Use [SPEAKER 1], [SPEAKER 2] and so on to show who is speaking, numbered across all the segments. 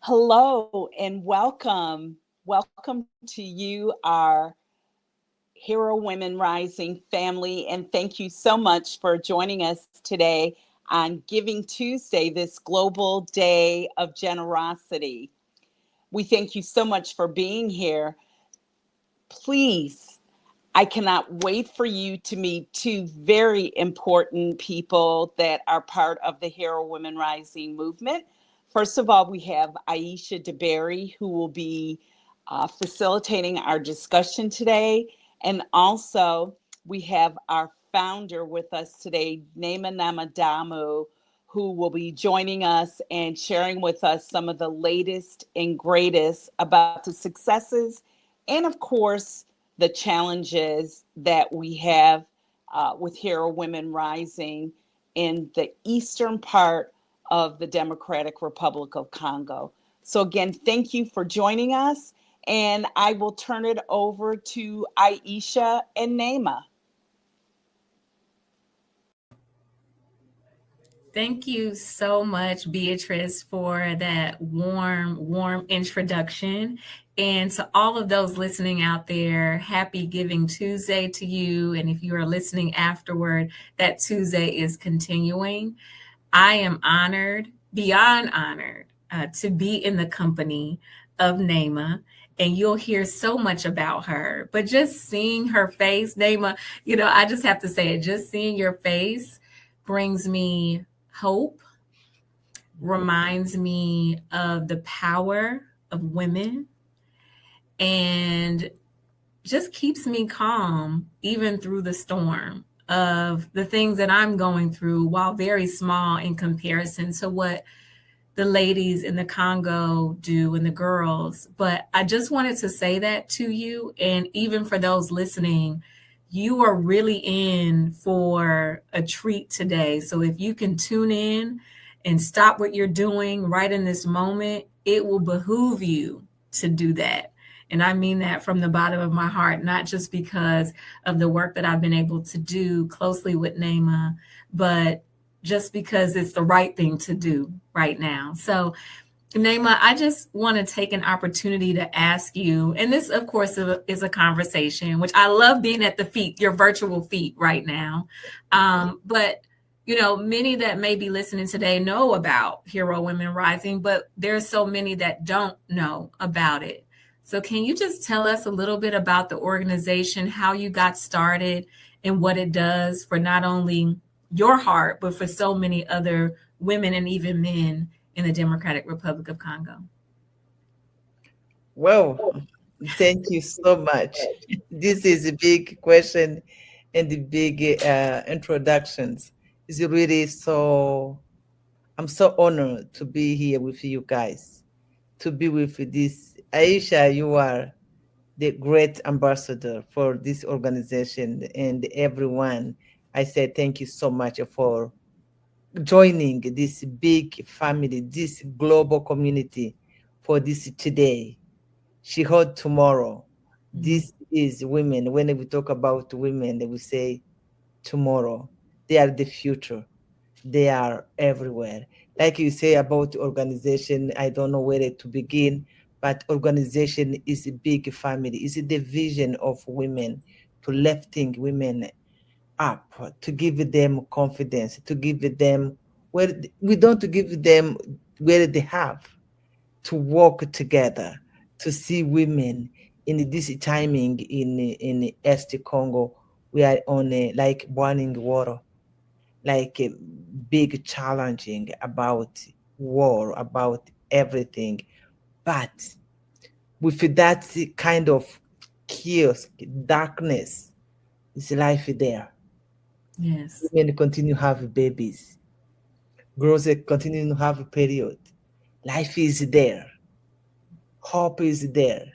[SPEAKER 1] Hello and welcome. Welcome to you, our Hero Women Rising family, and thank you so much for joining us today on Giving Tuesday, this global day of generosity. We thank you so much for being here. Please, I cannot wait for you to meet two very important people that are part of the Hero Women Rising movement. First of all, we have Aisha DeBerry, who will be facilitating our discussion today. And also, we have our founder with us today, Neema Namadamu, who will be joining us and sharing with us some of the latest and greatest about the successes and, of course, the challenges that we have with Hero Women Rising in the eastern part of the Democratic Republic of Congo. So again, thank you for joining us, and I will turn it over to Aisha and Neema.
[SPEAKER 2] Thank you so much, Beatrice, for that warm introduction. And to all of those listening out there, happy Giving Tuesday to you. And if you are listening afterward, that Tuesday is continuing. I am honored, beyond honored, to be in the company of Neema, and you'll hear so much about her. But just seeing her face, Neema, I just have to say it, just seeing your face brings me hope, reminds me of the power of women, and just keeps me calm even through the storm of the things that I'm going through, while very small in comparison to what the ladies in the Congo do and the girls. But I just wanted to say that to you. And even for those listening, you are really in for a treat today. So if you can tune in and stop what you're doing right in this moment, it will behoove you to do that. And I mean that from the bottom of my heart, not just because of the work that I've been able to do closely with Neema, but just because it's the right thing to do right now. So, Neema, I just want to take an opportunity to ask you, and this, of course, is a conversation, which I love being at the feet, your virtual feet right now. But many that may be listening today know about Hero Women Rising, but there's so many that don't know about it. So can you just tell us a little bit about the organization, how you got started, and what it does for not only your heart, but for so many other women and even men in the Democratic Republic of Congo?
[SPEAKER 3] Well, thank you so much. This is a big question and the big introductions. It's really I'm so honored to be here with you guys, to be with this. Aisha, you are the great ambassador for this organization, and everyone. I say thank you so much for joining this big family, this global community for this today. She heard tomorrow. This is women. When we talk about women, we say tomorrow. They are the future. They are everywhere. Like you say about organization, I don't know where to begin, but organization is a big family. It's a division of women to lifting women up, to give them confidence, to give them we don't give them where they have to work together to see women in this timing in East Congo. We are on a like burning water, like a big challenging about war, about everything. But with that kind of chaos, darkness, is life there.
[SPEAKER 2] Yes.
[SPEAKER 3] Women continue to have babies, girls continue to have a period. Life is there, hope is there,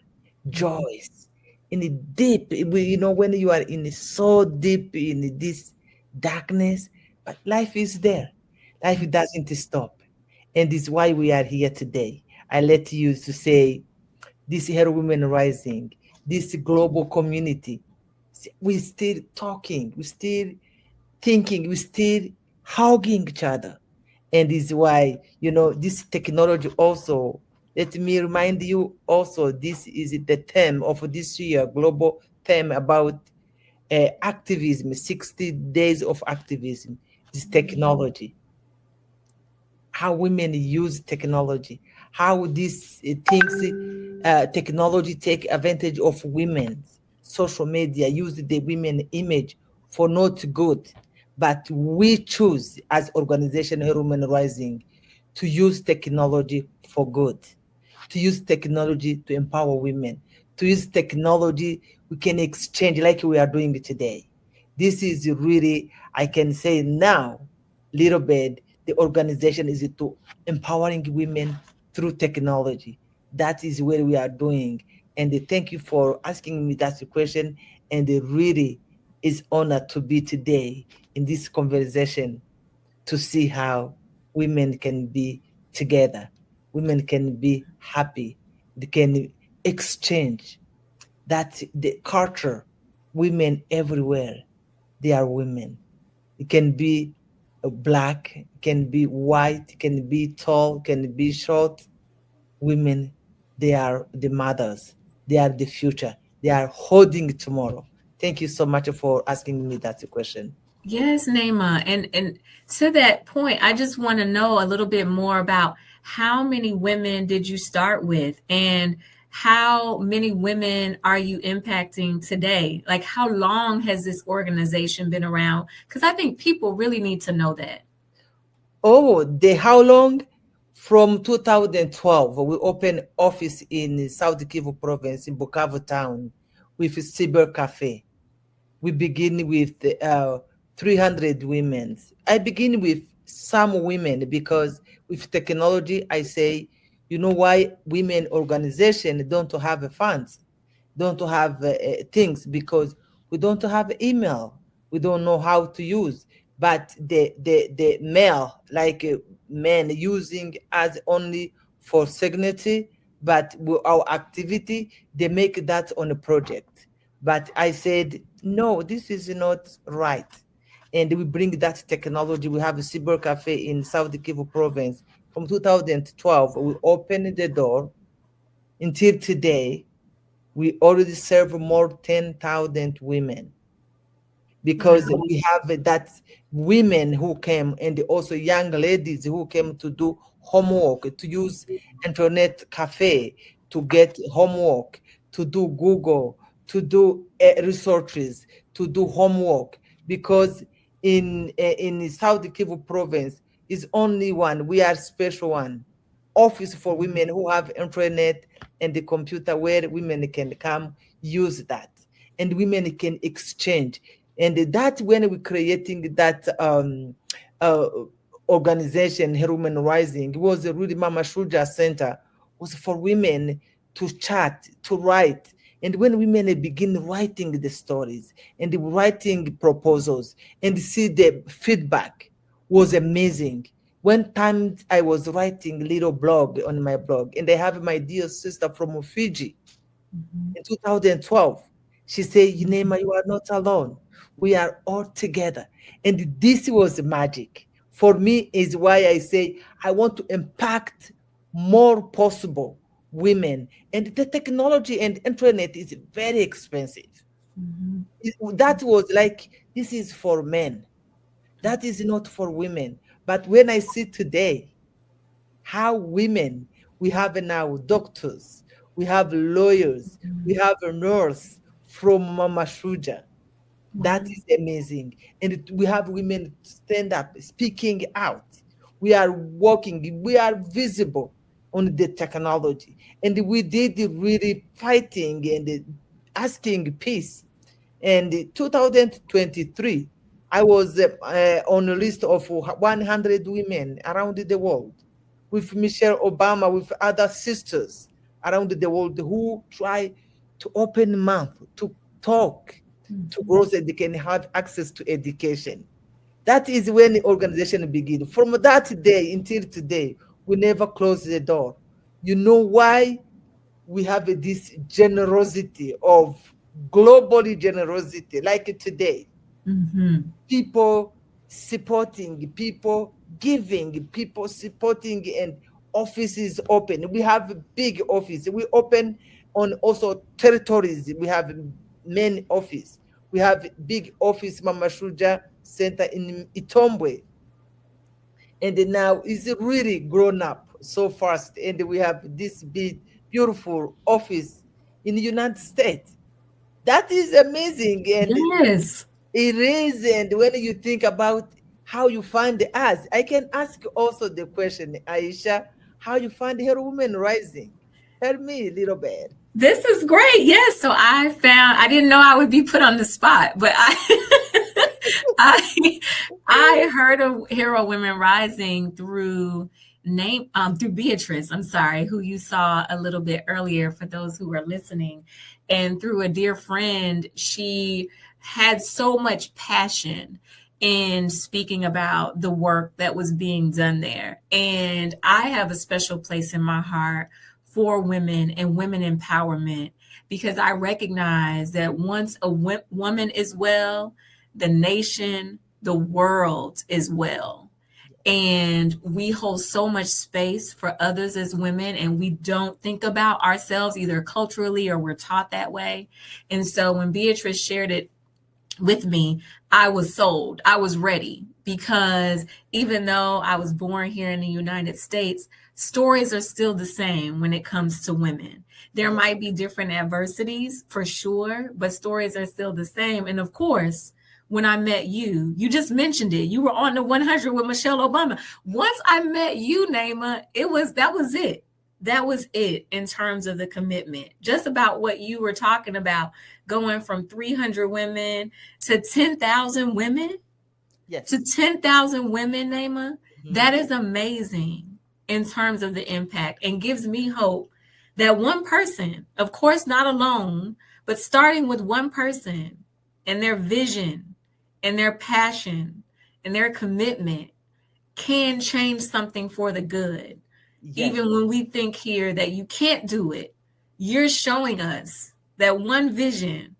[SPEAKER 3] joy in the deep. When you are in so deep in this darkness, but life is there. Life doesn't stop, and this is why we are here today. I let you to say this Hero Women Rising, this global community. We still talking, we still thinking, we still hugging each other. And this is why, this technology also, let me remind you also, this is the theme of this year, global theme about activism, 60 days of activism, this technology, how women use technology, how these things, technology take advantage of women's social media, use the women image for not good. But we choose as organization Human Rising to use technology for good, to use technology to empower women, to use technology we can exchange like we are doing today. This is really, I can say now, little bit, the organization is to empowering women through technology. That is what we are doing. And thank you for asking me that question. And it really is honored to be today in this conversation to see how women can be together, women can be happy, they can exchange. That's the culture. Women everywhere, they are women. It can be black, it can be white, it can be tall, it can be short. Women, they are the mothers, they are the future, they are holding tomorrow. Thank you so much for asking me that question.
[SPEAKER 2] Yes, Neema. And to that point, I just want to know a little bit more about how many women did you start with and how many women are you impacting today? Like how long has this organization been around? Because I think people really need to know that.
[SPEAKER 3] Oh, how long? From 2012, we opened office in South Kivu province in Bukavu town with Cyber Cafe. We begin with 300 women. I begin with some women because with technology, I say, you know why women organization don't have funds, don't have things, because we don't have email, we don't know how to use. But the male, like men using as only for signature, but our activity, they make that on a project. But I said, no, this is not right. And we bring that technology. We have a cyber cafe in South Kivu province. From 2012, we opened the door until today. We already serve more 10,000 women, because
[SPEAKER 2] Wow.
[SPEAKER 3] we have that women who came, and also young ladies who came to do homework, to use internet cafe to get homework, to do Google, to do researches, to do homework. Because in South Kivu province is only one, we are special one, office for women who have internet and the computer, where women can come use that, and women can exchange. And that when we creating that uh, organization, Human Rising, it was a really Mama Shuja Center, was for women to chat, to write. And when women begin writing the stories and writing proposals and see the feedback was amazing. One time I was writing little blog on my blog, and I have my dear sister from Fiji
[SPEAKER 2] Mhm.
[SPEAKER 3] in 2012. She said, Neema, you are not alone. We are all together. And this was magic. For me, is why I say I want to impact more possible women. And the technology and internet is very expensive.
[SPEAKER 2] Mhm.
[SPEAKER 3] That was like, this is for men. That is not for women. But when I see today how women, we have now doctors, we have lawyers, we have a nurse from Mama Shuja. That
[SPEAKER 2] Wow.
[SPEAKER 3] is amazing. And we have women stand up, speaking out. We are working, we are visible on the technology. And we did really fighting and asking peace. And in 2023, I was on a list of 100 women around the world with Michelle Obama, with other sisters around the world who try to open mouth, to talk, to
[SPEAKER 2] Mhm.
[SPEAKER 3] grow so they can have access to education. That is when the organization begin. From that day until today, we never close the door. You know why? We have this generosity of globally generosity like today,
[SPEAKER 2] Mhm.
[SPEAKER 3] people supporting, people giving, people supporting, and offices open. We have a big office, we open on also territories. We have main office, we have big office, Mama Shuja Center in Itombwe, and now it's really grown up so fast. And we have this big, beautiful office in the United States. That is amazing. And
[SPEAKER 2] Yes.
[SPEAKER 3] it is. And when you think about how you find us, I can ask also the question, Aisha, how you find Hero Women Rising? Tell me a little bit.
[SPEAKER 2] This is great. Yes. So I didn't know I would be put on the spot, but I, I heard of Hero Women Rising through through Beatrice, I'm sorry, who you saw a little bit earlier for those who are listening. And through a dear friend, she had so much passion in speaking about the work that was being done there. And I have a special place in my heart for women and women empowerment because I recognize that once a woman is well, the nation, the world is well. And we hold so much space for others as women, and we don't think about ourselves either culturally or we're taught that way. And so when Beatrice shared it with me, I was sold. I was ready because even though I was born here in the United States, stories are still the same when it comes to women. There
[SPEAKER 3] Yeah.
[SPEAKER 2] might be different adversities for sure, but stories are still the same. And of course, when I met you, you just mentioned it. You were on the 100 with Michelle Obama. Once I met you, Neema, that was it. That was it in terms of the commitment. Just about what you were talking about, going from 300 women to 10,000 women, to
[SPEAKER 3] Yes.
[SPEAKER 2] 10,000 women, Neema.
[SPEAKER 3] Mhm.
[SPEAKER 2] That is amazing in terms of the impact and gives me hope that one person, of course, not alone, but starting with one person and their vision and their passion and their commitment can change something for the good.
[SPEAKER 3] Yes.
[SPEAKER 2] Even when we think here that you can't do it, you're showing us that one vision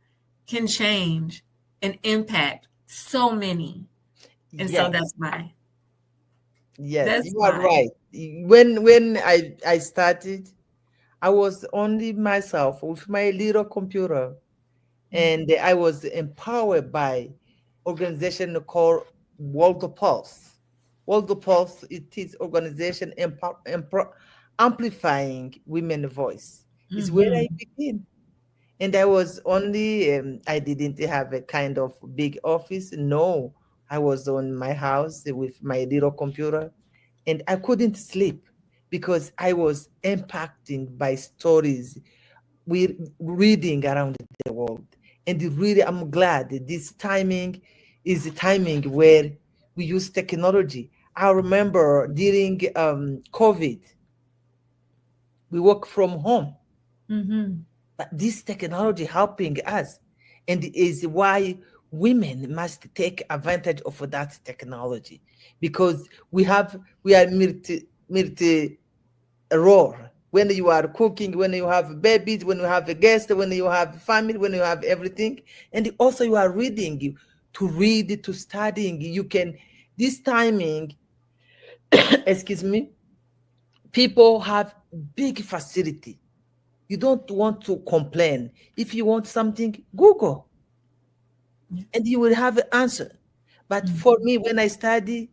[SPEAKER 2] can change and impact so many. And so
[SPEAKER 3] Yes.
[SPEAKER 2] that's why.
[SPEAKER 3] Yes.
[SPEAKER 2] That's
[SPEAKER 3] You are
[SPEAKER 2] why.
[SPEAKER 3] right. When I started, I was only myself with my little computer, and I was empowered by organization called World Pulse. World Pulse, it is organization amplifying women voice. Is where I
[SPEAKER 2] Mm-hmm.
[SPEAKER 3] begin. And I was only, I didn't have a kind of big office. No, I was on my house with my little computer, and I couldn't sleep because I was impacted by stories we reading around the world. And really, I'm glad that this timing is a timing where we use technology. I remember during COVID, we work from home,
[SPEAKER 2] Mm-hmm.
[SPEAKER 3] but this technology helping us, and is why women must take advantage of that technology, because we are multi role. When you are cooking, when you have babies, when you have a guest, when you have family, when you have everything, and also you are reading, to read, to studying, you can, this timing, excuse me, people have big facility. You don't want to complain. If you want something, Google, and you will have an answer. But for
[SPEAKER 2] Mm-hmm.
[SPEAKER 3] me, when I study,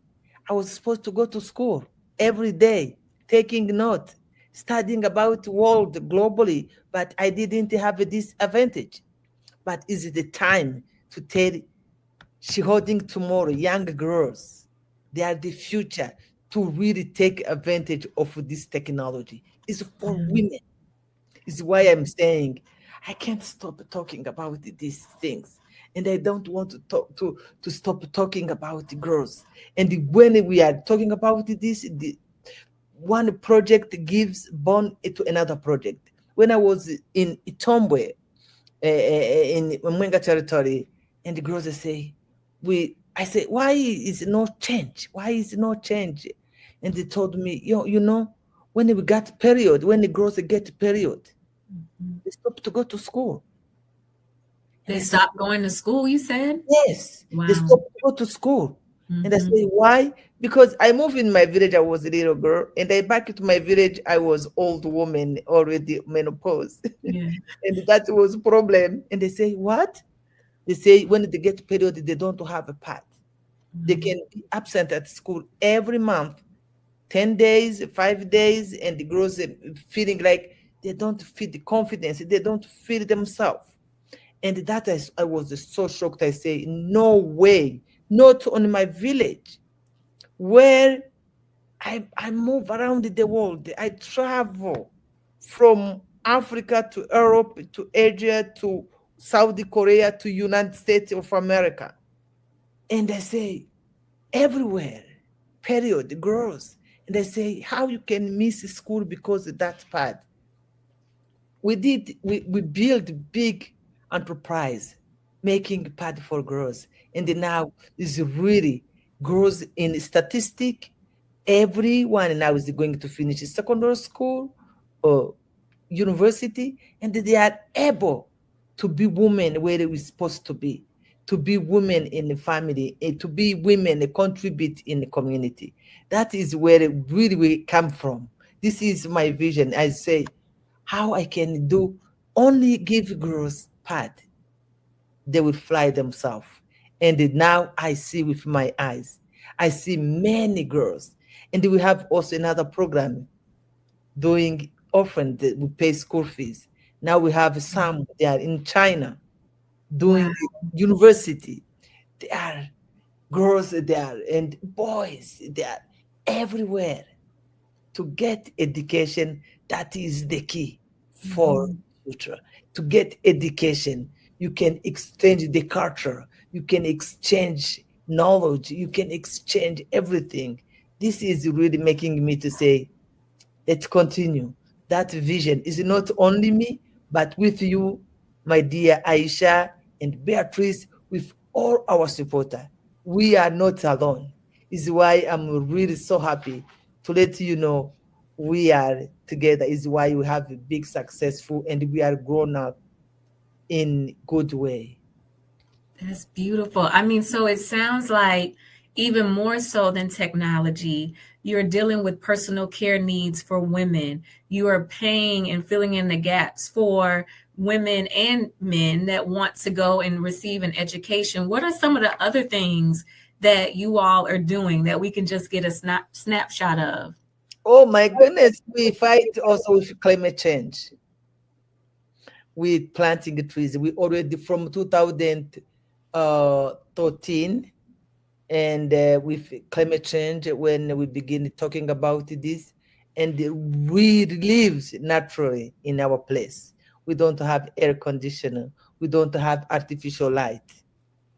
[SPEAKER 3] I was supposed to go to school every day, taking notes, studying about world globally, but I didn't have this advantage. But is it the time to tell she holding tomorrow young girls? They are the future to really take advantage of this technology. It's for women. Is why I'm saying I can't stop talking about these things. And I don't want to talk to stop talking about the girls. And when we are talking about this, one project gives born to another project. When I was in Itombwe, in Mwenga territory, and the girls say, I say, why is no change? Why is no change? And they told me, when we got period, when the girls get period, they stop to go to school.
[SPEAKER 2] They stopped going to school, you said?
[SPEAKER 3] Yes, they
[SPEAKER 2] Wow.
[SPEAKER 3] stop to go to school. And I say, why? Because I moved in my village, I was a little girl, and I back to my village, I was old woman, already menopause.
[SPEAKER 2] Yeah.
[SPEAKER 3] And that was problem. And they say, what? They say when they get period, they don't have a pad. They can be absent at school every month, 10 days, 5 days, and the girls feeling like they don't feel the confidence, they don't feel themselves. And that I was so shocked. I say, no way, not on my village, where I move around the world. I travel from Africa to Europe to Asia to Saudi Korea to United States of America. And I say, everywhere, period, girls. And I say, how you can miss school because of that part? We build big enterprise making pad for girls, and now is really girls in statistic. Everyone now is going to finish secondary school or university, and they are able to be women where they were supposed to be women in the family, and to be women that contribute in the community. That is where it really will come from. This is my vision. I say, how I can do only give girls pad, they will fly themselves. And now I see with my eyes, I see many girls. And we have also another program doing orphan that we pay school fees. Now we have some, they are in China
[SPEAKER 2] Wow.
[SPEAKER 3] doing university. They are girls there and boys, they are everywhere to get education. That is the key for future. To get education, you can exchange the culture, you can exchange knowledge, you can exchange everything. This is really making me to say, let's continue. That vision is not only me, but with you, my dear Aisha and Beatrice, with all our supporter. We are not alone. Is why I'm really so happy to let you know we are together. Is why we have a big successful and we are grown up in good way.
[SPEAKER 2] That's beautiful. I mean, so it sounds like even more so than technology, you're dealing with personal care needs for women. You are paying and filling in the gaps for women and men that want to go and receive an education. What are some of the other things that you all are doing that we can just get a snapshot of?
[SPEAKER 3] Oh my goodness, we fight also with climate change, with planting the trees. We already from 2013, and with climate change, when we begin talking about this, and we live naturally in our place. We don't have air conditioner. We don't have artificial light,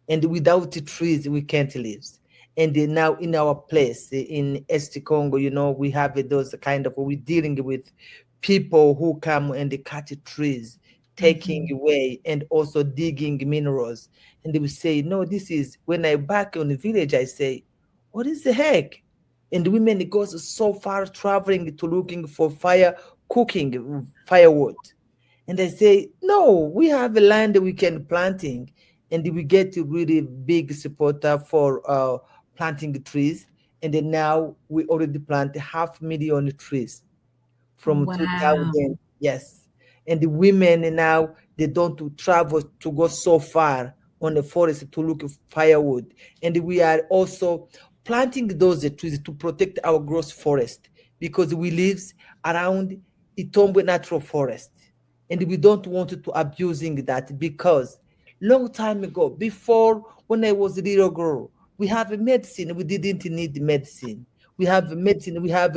[SPEAKER 3] and without the trees we can't live. And now in our place in East Congo, we have those kind of, we're dealing with people who come and they cut the trees, taking away and also digging minerals. And they will say, no, this is, when I back on the village, I say, what is the heck? And the women goes so far traveling to looking for cooking firewood. And I say, no, we have a land that we can planting, and we get a really big supporter for planting the trees. And then now we already plant 500,000 trees from
[SPEAKER 2] Wow.
[SPEAKER 3] 2000. Yes. And the women now, they don't to travel to go so far on the forest to look for firewood. And we are also planting those trees to protect our gross forest, because we live around Itombwe natural forest, and we don't want to abusing that, because long time ago, before, when I was a little girl, we have a medicine. We didn't need medicine. We have medicine. We have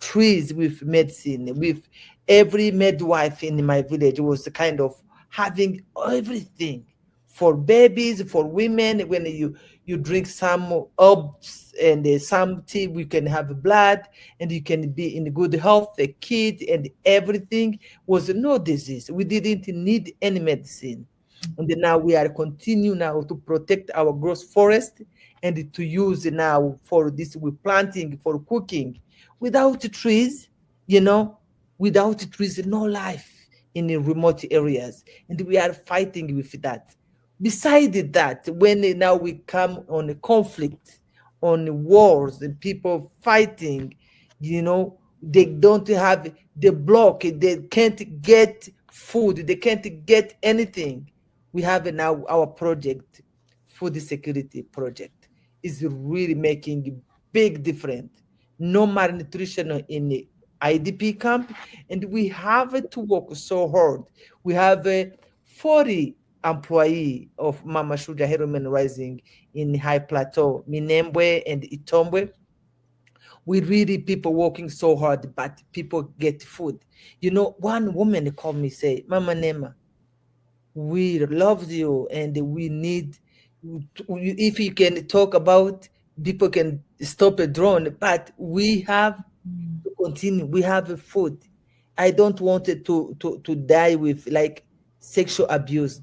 [SPEAKER 3] trees with medicine. With every midwife in my village was kind of having everything for babies, for women. When you drink some herbs and some tea, we can have blood, and you can be in good health, a kid, and everything was no disease. We didn't need any medicine. And then now we are continue now to protect our gross forest, and to use now for this, we planting for cooking. Without trees, you know, without trees, no life in the remote areas, and we are fighting with that. Beside that, when now we come on a conflict, on wars, and people fighting, they don't have the block, they can't get food, they can't get anything. We have now our project, food security project, is really making big difference. No malnutrition in the IDP camp, and we have to work so hard. We have a 40 employee of Mama Shuja Human Rising in High Plateau, Minembwe and Itombwe. We really people working so hard, but people get food. One woman called me, say, Mama Neema, we love you, and we need, if you can talk about, people can stop a drone, but we have to continue. We have a food. I don't want it to die with like sexual abuse.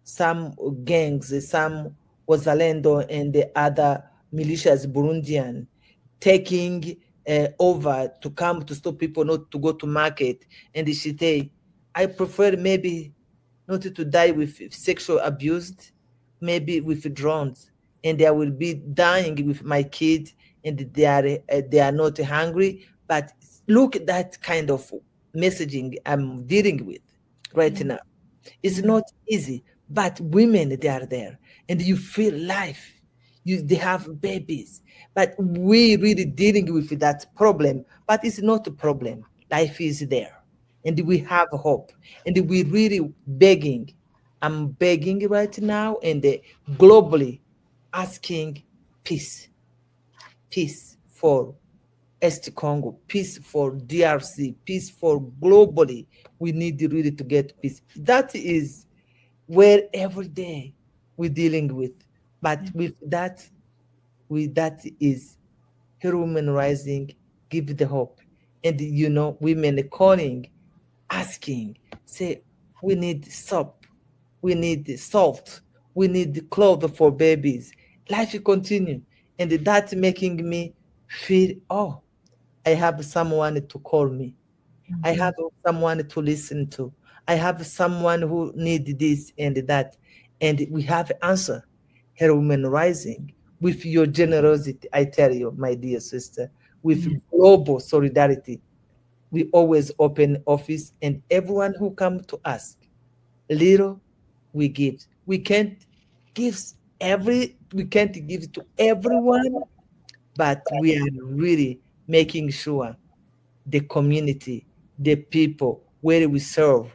[SPEAKER 3] Some gangs, some Wazalendo and the other militias, Burundian, taking over to come to stop people not to go to market. And she say, I prefer maybe not to die with sexual abuse, maybe with drones, and I will be dying with my kids, and they are not hungry. But look at that kind of messaging I'm dealing with right now. It's not easy, but women, they are there, and you feel life. They have babies, but we really dealing with that problem. But it's not a problem. Life is there, and we have hope, and we really begging. I'm begging right now, and globally asking peace, peace for East Congo, peace for DRC, peace for globally. We need really to get peace. That is where every day we're dealing with. But that is Human Rising, give the hope. And women calling, asking, say, we need soap, we need salt, we need clothes for babies. Life will continue. And that making me feel, oh, I have someone to call me. I have someone to listen to. I have someone who need this and that. And we have answer. Her Women Rising, with your generosity, I tell you, my dear sister, with global solidarity, we always open office, and everyone who come to ask, little we give. Give we can't give to everyone, but we are really making sure the community, the people where we serve,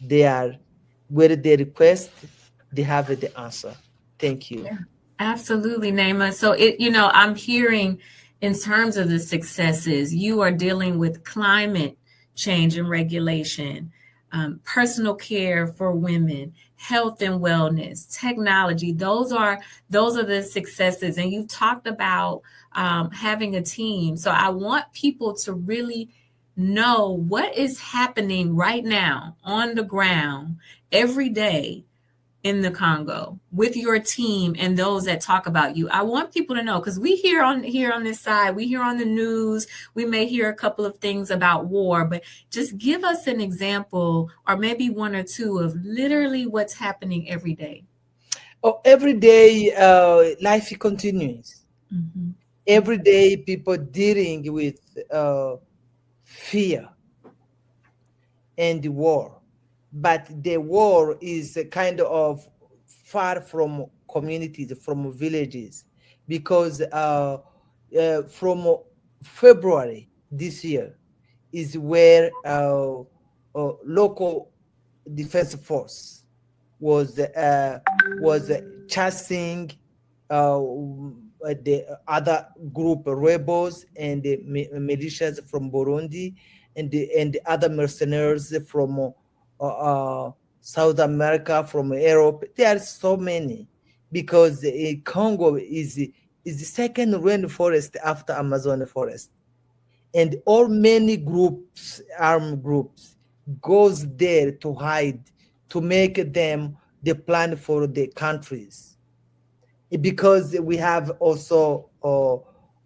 [SPEAKER 3] they are where they request, they have the answer. Thank you.
[SPEAKER 2] Absolutely, Neema. So I'm hearing in terms of the successes, you are dealing with climate change and regulation, personal care for women, health and wellness, technology. Those are the successes. And you've talked about having a team. So I want people to really know what is happening right now on the ground every day in the Congo with your team and those that talk about you. I want people to know, because we hear on this side, we hear on the news, we may hear a couple of things about war, but just give us an example or maybe one or two of literally what's happening every day.
[SPEAKER 3] Oh, every day life continues. Mm-hmm. Every day people dealing with fear and the war. But the war is kind of far from communities, from villages, because from February this year is where local defense force was uh, was chasing the other group rebels and the militias from Burundi and the other mercenaries from South America, from Europe. There are so many because Congo is the second rainforest after Amazon forest, and all many groups, armed groups, goes there to hide, to make them the plan for the countries, because we have also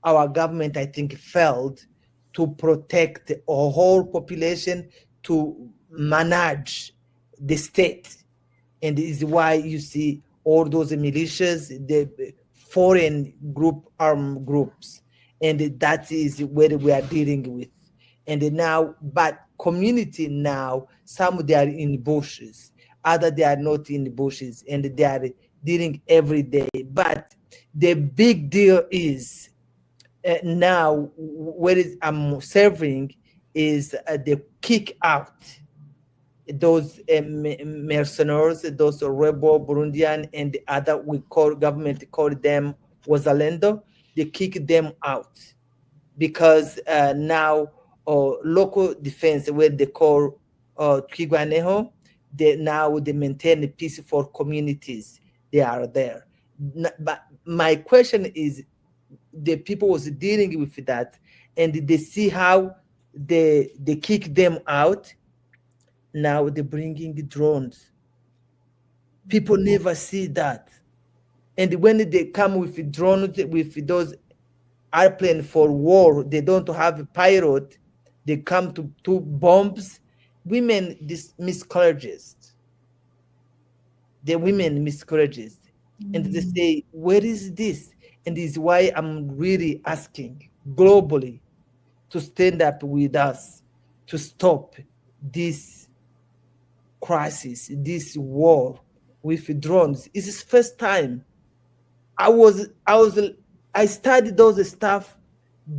[SPEAKER 3] our government, I think, failed to protect a whole population, to manage the state, and is why you see all those militias, the foreign group, armed groups, and that is where we are dealing with. And now, but community now, some they are in bushes, other they are not in bushes, and they are dealing every day. But the big deal is now where is I'm serving is the kick out those mercenaries, those rebel Burundian and the other, we call government call them Wazalendo. They kick them out because now local defense, where they call Twigwaneho, they now they maintain peace for communities. They are there. But my question is, the people was dealing with that, and they see how they kick them out. Now they're bringing drones. People never see that. And when they come with drones, with those airplane for war, they don't have a pilot. They come to bombs. Women miscarriages. The women miscarriages. And they say, where is this? And this is why I'm really asking globally to stand up with us to stop this crisis, this war with drones. It's his first time. I studied those stuff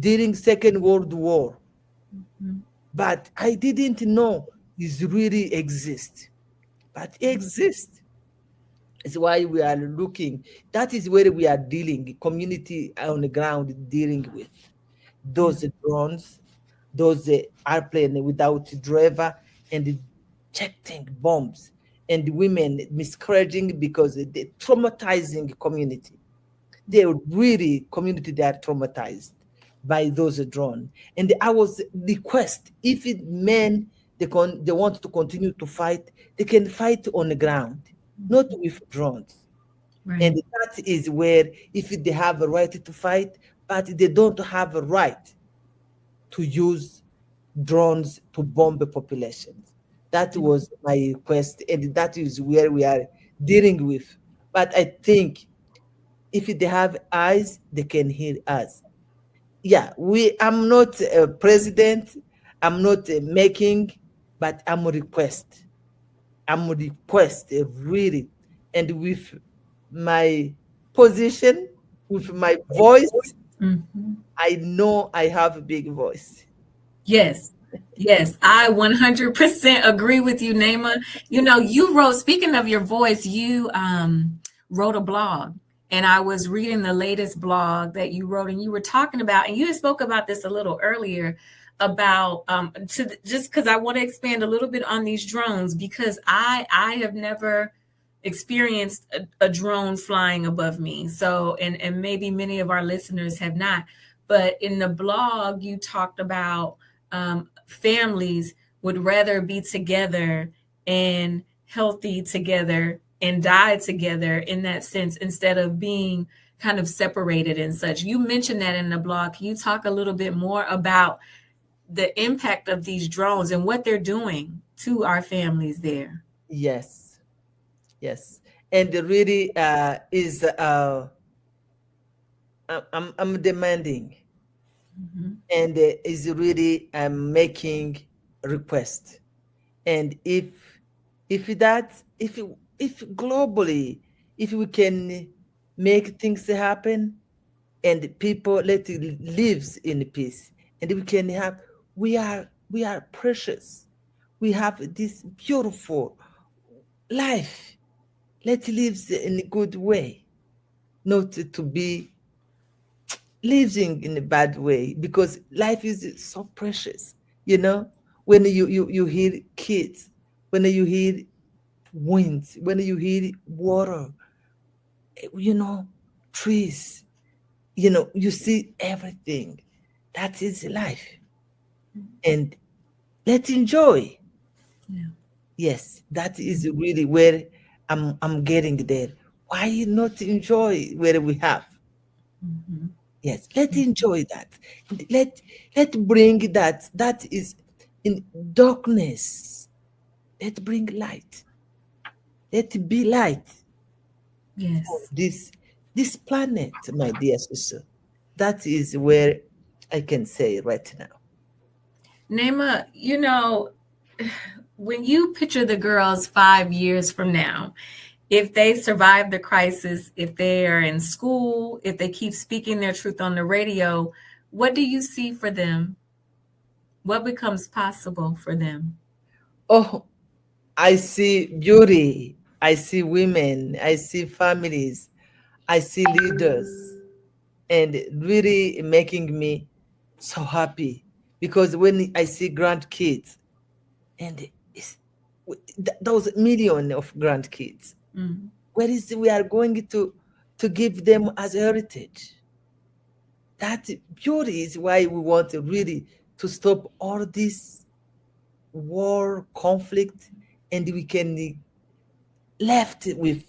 [SPEAKER 3] during Second World War, but I didn't know it really exists. But it exists. It's why we are looking. That is where we are dealing, community on the ground dealing with those drones, those airplane without driver, and checking bombs, and women miscarrying because they traumatizing community. They really community, they are traumatized by those drone. And I was request, if it men they want to continue to fight, they can fight on the ground, not with drones.
[SPEAKER 2] Right.
[SPEAKER 3] And that is where, if they have a right to fight, but they don't have a right to use drones to bomb the populations. That was my request, and that is where we are dealing with. But I think if they have eyes, they can hear us. Yeah, I'm not a president, I'm not making, but I'm a request. I'm a request, really. And with my position, with my voice,
[SPEAKER 2] Mhm.
[SPEAKER 3] I know I have a big voice.
[SPEAKER 2] Yes. Yes, I 100% agree with you, Neema. You know, you wrote, speaking of your voice, you wrote a blog, and I was reading the latest blog that you wrote, and you were talking about, and you had spoke about this a little earlier about just because I want to expand a little bit on these drones, because I have never experienced a drone flying above me. So, and maybe many of our listeners have not, but in the blog you talked about families would rather be together and healthy together and die together in that sense, instead of being kind of separated and such. You mentioned that in the blog. Can you talk a little bit more about the impact of these drones and what they're doing to our families there?
[SPEAKER 3] Yes, yes. And it really is, I'm demanding,
[SPEAKER 2] Mhm.
[SPEAKER 3] and is really making request. And if that if globally, if we can make things happen, and people let it lives in peace, and we can have, we are precious. We have this beautiful life. Let lives in a good way, not to be living in a bad way, because life is so precious. You know, when you hear kids, when you hear winds, when you hear water, you know, trees, you know, you see everything. That is life. And let's enjoy.
[SPEAKER 2] Yeah.
[SPEAKER 3] Yes, that is really where I'm getting there. Why not enjoy where we have?
[SPEAKER 2] Mhm.
[SPEAKER 3] Yes, let's enjoy that. Let let bring that. That is in darkness. Let bring light. Let be light for
[SPEAKER 2] Yes.
[SPEAKER 3] this planet, my dear sister. That is where I can say right now.
[SPEAKER 2] Neema, when you picture the girls 5 years from now, if they survive the crisis, if they are in school, if they keep speaking their truth on the radio, what do you see for them? What becomes possible for them?
[SPEAKER 3] Oh, I see beauty. I see women. I see families. I see leaders, and really making me so happy, because when I see grandkids, and it's, those million of grandkids,
[SPEAKER 2] Mm.
[SPEAKER 3] where is we are going to give them as heritage. That beauty is why we want to really to stop all this war conflict, and we can left with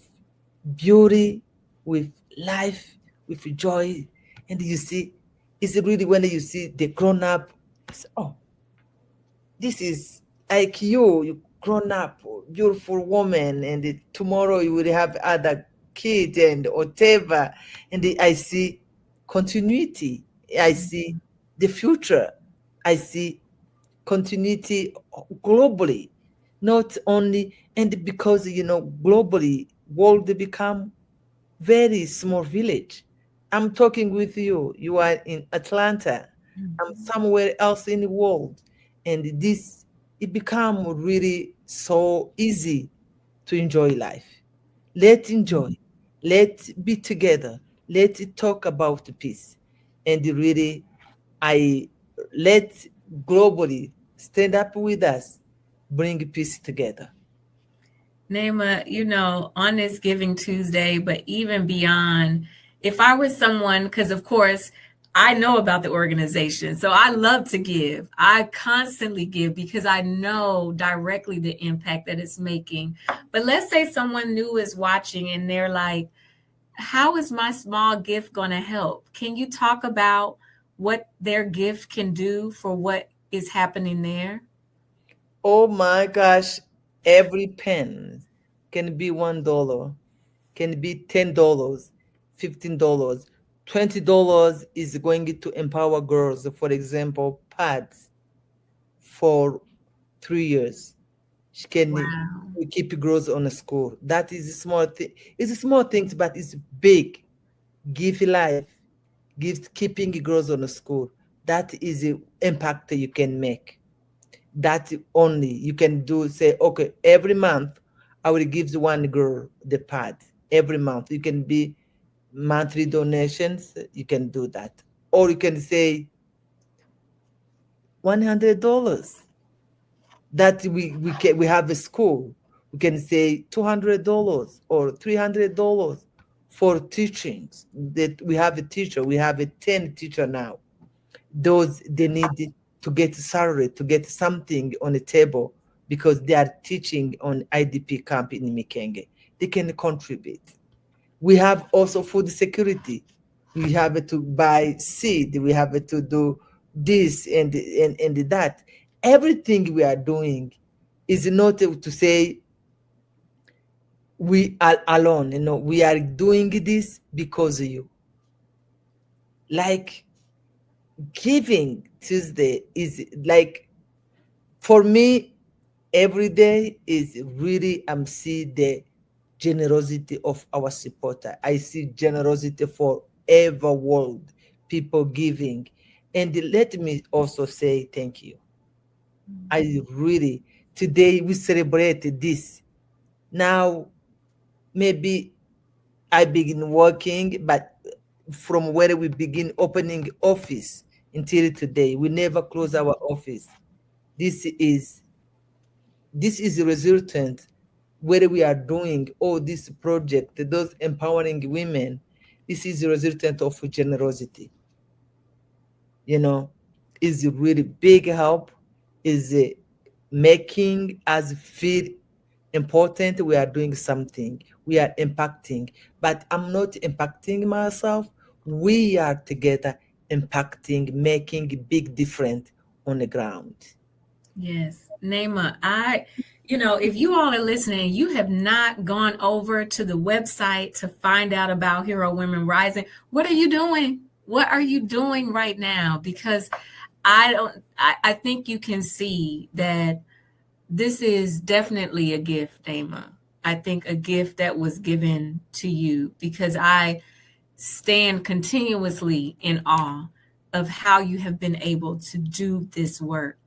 [SPEAKER 3] beauty, with life, with joy. And you see, it's really when you see the grown up, it's, oh, this is like you grown up, beautiful woman, and tomorrow you will have other kid and whatever. And I see continuity. I see the future. I see continuity globally, not only, and because globally world become very small village. I'm talking with you. You are in Atlanta. I'm somewhere else in the world. And this, it become really so easy to enjoy life. Let's enjoy. Let's be together. Let's talk about peace. And really, I let globally stand up with us, bring peace together.
[SPEAKER 2] Neema, on this Giving Tuesday, but even beyond, if I were someone, because of course I know about the organization, so I love to give. I constantly give because I know directly the impact that it's making. But let's say someone new is watching and they're like, how is my small gift going to help? Can you talk about what their gift can do for what is happening there?
[SPEAKER 3] Oh my gosh, every pen can be $1, can be $10, $15, $20 is going to empower girls. For example, pads for 3 years. She can
[SPEAKER 2] Wow.
[SPEAKER 3] keep girls on the school. That is a small thing. It's a small things, but it's big. Give life, give keeping girls on the school. That is the impact you can make. That only you can do. Say, okay, every month I will give one girl the pad. Every month you can be monthly donations. You can do that, or you can say $100 that we have a school. We can say $200 or $300 for teachings. That we have a teacher. We have a 10 teacher now. Those they need to get salary, to get something on the table, because they are teaching on IDP camp in Mikenge. They can contribute. We have also food security. We have to buy seed. We have to do this and that. Everything we are doing is not to say we are alone. We are doing this because of you. Like Giving Tuesday is like, for me, every day is really, see the generosity of our supporter. I see generosity for ever world, people giving. And let me also say thank you. I really, today we celebrate this. Now, maybe I begin working, but from where we begin opening office until today, we never close our office. This is this is the resultant where we are doing all this project, those empowering women. This is the resultant of generosity. You know, is a really big help. Is making us feel important. We are doing something. We are impacting. But I'm not impacting myself. We are together impacting, making a big difference on the ground.
[SPEAKER 2] Yes, Neema, if you all are listening, you have not gone over to the website to find out about Hero Women Rising. What are you doing? What are you doing right now? Because I think you can see that this is definitely a gift, Neema. I think a gift that was given to you because I stand continuously in awe of how you have been able to do this work.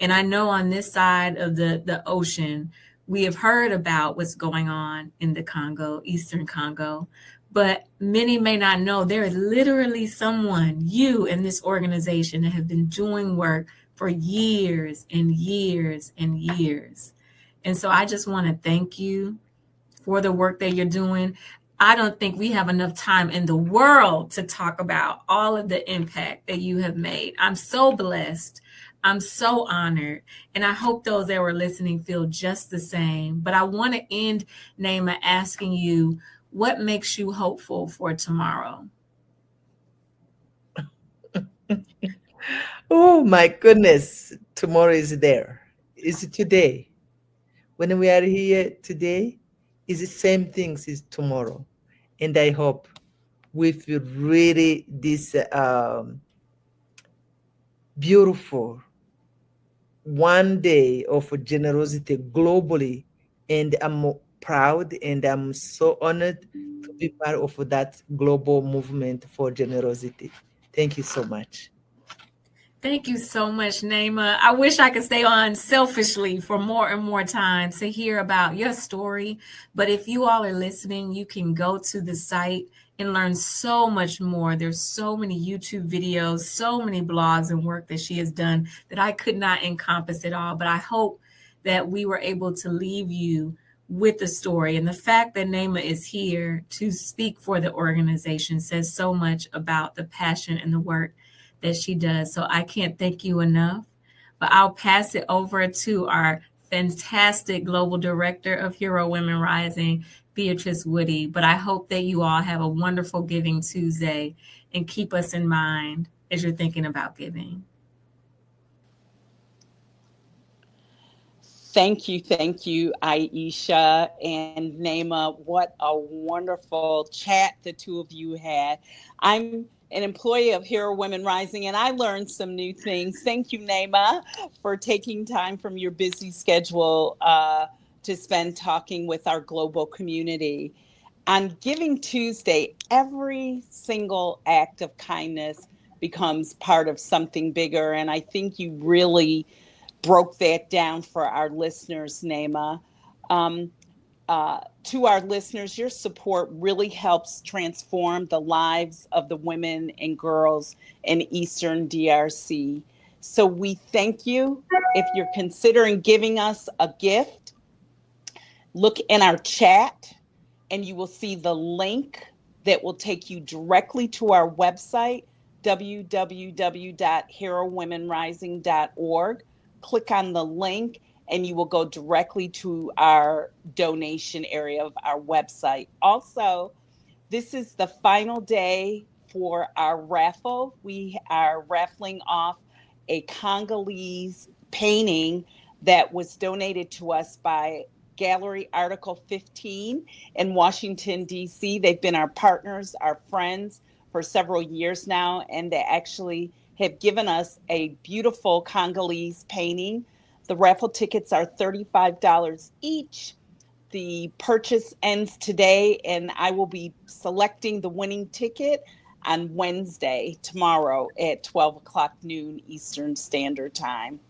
[SPEAKER 2] And I know on this side of the ocean, we have heard about what's going on in the Congo, Eastern Congo, but many may not know there is literally someone, you in this organization, that have been doing work for years and years and years. And so I just want to thank you for the work that you're doing. I don't think we have enough time in the world to talk about all of the impact that you have made. I'm so blessed. I'm so honored. And I hope those that were listening feel just the same. But I want to end, Neema, asking you, what makes you hopeful for tomorrow?
[SPEAKER 3] Oh my goodness, tomorrow is there. Is today. When we are here today, is the same things as tomorrow. And I hope we feel really this beautiful one day of generosity globally. And I'm proud and I'm so honored to be part of that global movement for generosity. Thank you so much.
[SPEAKER 2] Thank you so much, Neema. I wish I could stay on selfishly for more and more time to hear about your story. But if you all are listening, you can go to the site and learn so much more. There's so many YouTube videos, so many blogs and work that she has done that I could not encompass it all. But I hope that we were able to leave you with the story. And the fact that Neema is here to speak for the organization says so much about the passion and the work that she does. So I can't thank you enough, but I'll pass it over to our fantastic global director of Hero Women Rising, Beatrice Woody. But I hope that you all have a wonderful Giving Tuesday and keep us in mind as you're thinking about giving.
[SPEAKER 1] Thank you, Aisha and Neema. What a wonderful chat the two of you had. I'm an employee of Hero Women Rising, and I learned some new things. Thank you, Neema, for taking time from your busy schedule to spend talking with our global community. On Giving Tuesday, every single act of kindness becomes part of something bigger, and I think you really broke that down for our listeners, Neema. Um, to our listeners, your support really helps transform the lives of the women and girls in Eastern DRC. So we thank you. If you're considering giving us a gift, look in our chat and you will see the link that will take you directly to our website, www.herowomenrising.org. Click on the link and you will go directly to our donation area of our website. Also, this is the final day for our raffle. We are raffling off a Congolese painting that was donated to us by Gallery Article 15 in Washington, D.C. They've been our partners, our friends for several years now, and they actually have given us a beautiful Congolese painting. The raffle tickets are $35 each. The purchase ends today, and I will be selecting the winning ticket on Wednesday, tomorrow at 12 o'clock noon Eastern Standard Time.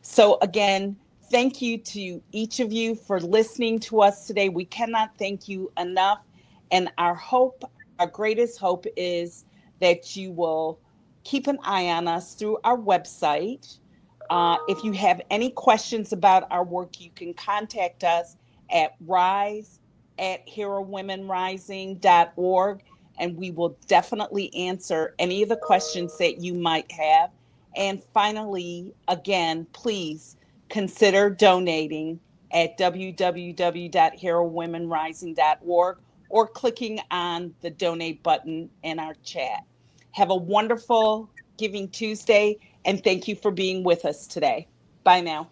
[SPEAKER 1] So again, thank you to each of you for listening to us today. We cannot thank you enough. And our hope, our greatest hope is that you will keep an eye on us through our website. If you have any questions about our work, you can contact us at rise@herowomenrising.org, and we will definitely answer any of the questions that you might have. And finally, again, please consider donating at www.herowomenrising.org or clicking on the donate button in our chat. Have a wonderful Giving Tuesday, and thank you for being with us today. Bye now.